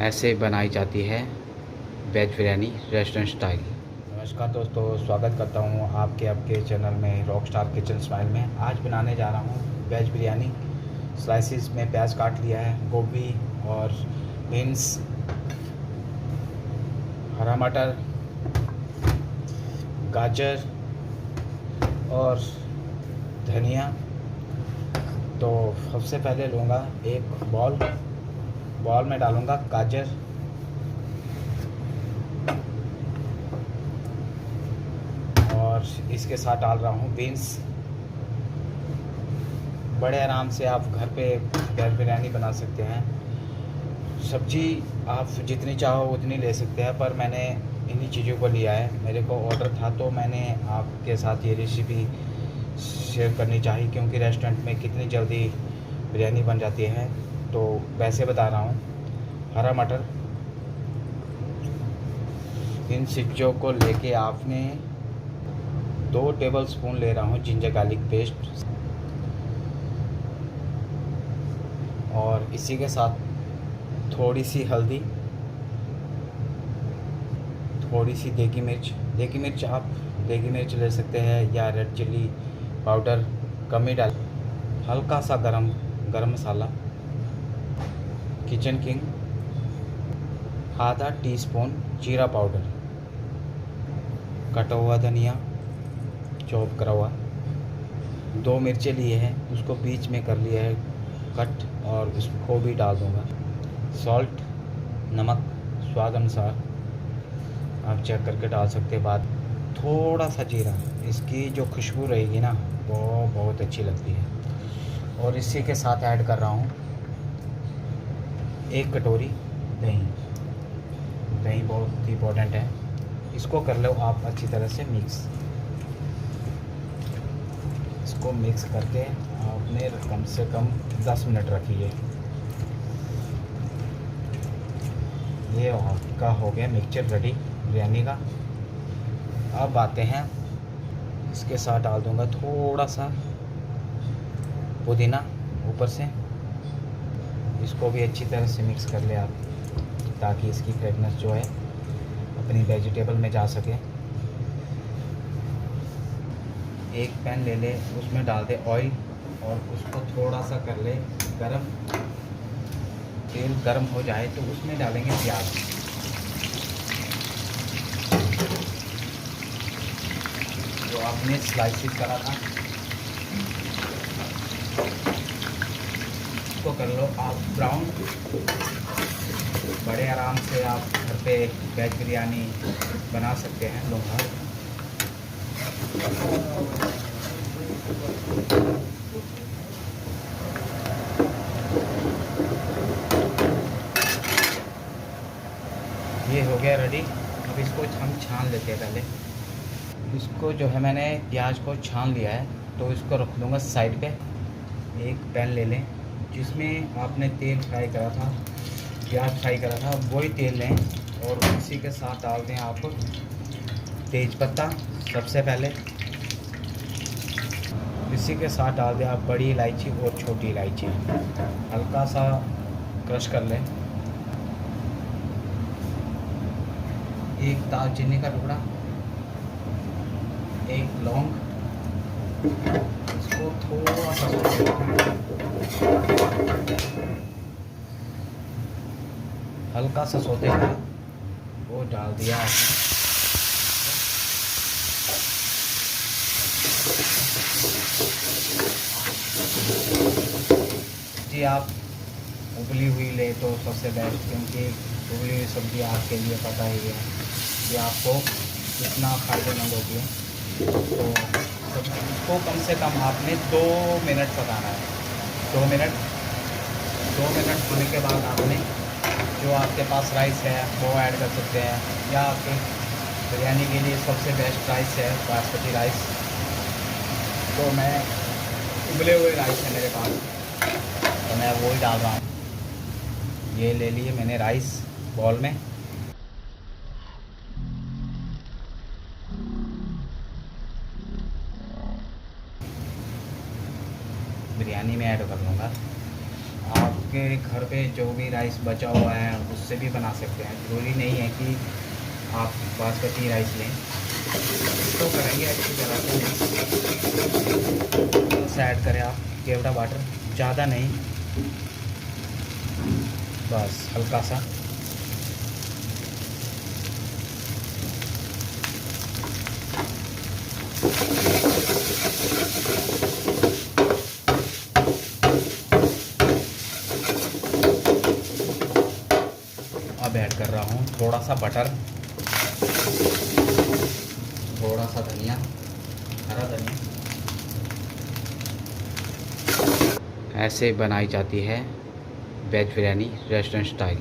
ऐसे बनाई जाती है वेज बिरयानी रेस्टोरेंट स्टाइल। नमस्कार दोस्तों, स्वागत करता हूँ आपके चैनल में रॉक स्टार किचन स्माइल में। आज बनाने जा रहा हूँ वेज बिरयानी। स्लाइसिस में प्याज काट लिया है, गोभी और बीन्स, हरा मटर, गाजर और धनिया। तो सबसे पहले लूँगा एक बॉल में डालूँगा गाजर, और इसके साथ डाल रहा हूँ बीन्स। बड़े आराम से आप घर पे वेज बिरयानी बना सकते हैं। सब्जी आप जितनी चाहो उतनी ले सकते हैं, पर मैंने इन्हीं चीज़ों को लिया है। मेरे को ऑर्डर था तो मैंने आपके साथ ये रेसिपी शेयर करनी चाहिए, क्योंकि रेस्टोरेंट में कितनी जल्दी बिरयानी बन जाती है। तो वैसे बता रहा हूँ। हरा मटर, इन चीज़ों को लेके आपने 2 टेबलस्पून ले रहा हूँ जिंजर गार्लिक पेस्ट, और इसी के साथ थोड़ी सी हल्दी, थोड़ी सी देगी मिर्च आप देगी मिर्च ले सकते हैं या रेड चिल्ली पाउडर कम ही डाल। हल्का सा गरम मसाला, किचन किंग, आधा टीस्पून जीरा पाउडर, कटा हुआ धनिया चॉप करा हुआ, 2 मिर्चें लिए हैं उसको बीच में कर लिया है कट, और उसको भी डाल दूँगा। सॉल्ट, नमक स्वाद अनुसार आप चेक करके डाल सकते हैं। बाद थोड़ा सा जीरा, इसकी जो खुशबू रहेगी ना वो बहुत अच्छी लगती है। और इसी के साथ ऐड कर रहा हूँ 1 कटोरी दही बहुत इम्पोर्टेंट है। इसको कर लो आप अच्छी तरह से मिक्स। इसको मिक्स करके आपने कम से कम 10 मिनट रखिए। ये आपका हो गया मिक्सचर रेडी बिरयानी का। अब आते हैं, इसके साथ डाल दूंगा थोड़ा सा पुदीना ऊपर से। इसको भी अच्छी तरह से मिक्स कर ले आप, ताकि इसकी फ्रेगनेंस जो है अपनी वेजिटेबल में जा सके। एक पैन ले ले, उसमें डाल दे ऑयल, और उसको थोड़ा सा कर ले गरम। तेल गरम हो जाए तो उसमें डालेंगे प्याज। जो आपने स्लाइसिस करा था उसको कर लो आप ब्राउन। बड़े आराम से आप घर पे वेज बिरयानी बना सकते हैं लोग घर। ये हो गया रेडी। अब इसको हम छान लेते हैं। पहले इसको जो है मैंने प्याज को छान लिया है, तो इसको रख दूँगा साइड पे। एक पैन ले लें जिसमें आपने तेल फ्राई करा था, प्याज फ्राई करा था, वही तेल लें, और उसी के साथ डाल दें आप तेज पत्ता सबसे पहले। इसी के साथ डाल दें आप बड़ी इलायची और छोटी इलायची, हल्का सा क्रश कर लें। एक दालचीनी का टुकड़ा, एक लौंग। इसको थोड़ा सा हल्का सा सोते हुए वो डाल दिया आपने। जी आप उबली हुई ले तो सबसे बेस्ट, क्योंकि उबली हुई सब्ज़ी आपके लिए पता ही है कि आपको कितना फ़ायदेमंद होती है। तो इसको कम से कम आपने 2 मिनट पकाना है। 2 मिनट होने के बाद आपने जो आपके पास राइस है वो ऐड कर सकते हैं, या आपके बिरयानी के लिए सबसे बेस्ट राइस है बासमती राइस। तो मैं उबले हुए राइस है मेरे पास, तो मैं वो ही डाल रहा हूँ। ये ले लिए मैंने राइस बॉल में। बिरयानी में ऐड कर लूँगा। आपके घर पे जो भी राइस बचा हुआ है उससे भी बना सकते हैं, ज़रूरी नहीं है कि आप बासमती राइस लें। तो करेंगे अच्छी तरह से ऐड करें आप केवड़ा वाटर, ज़्यादा नहीं, बस हल्का सा। अब ऐड कर रहा हूँ थोड़ा सा बटर, थोड़ा सा धनिया, हरा धनिया। ऐसे बनाई जाती है वेज बिरयानी रेस्टोरेंट स्टाइल।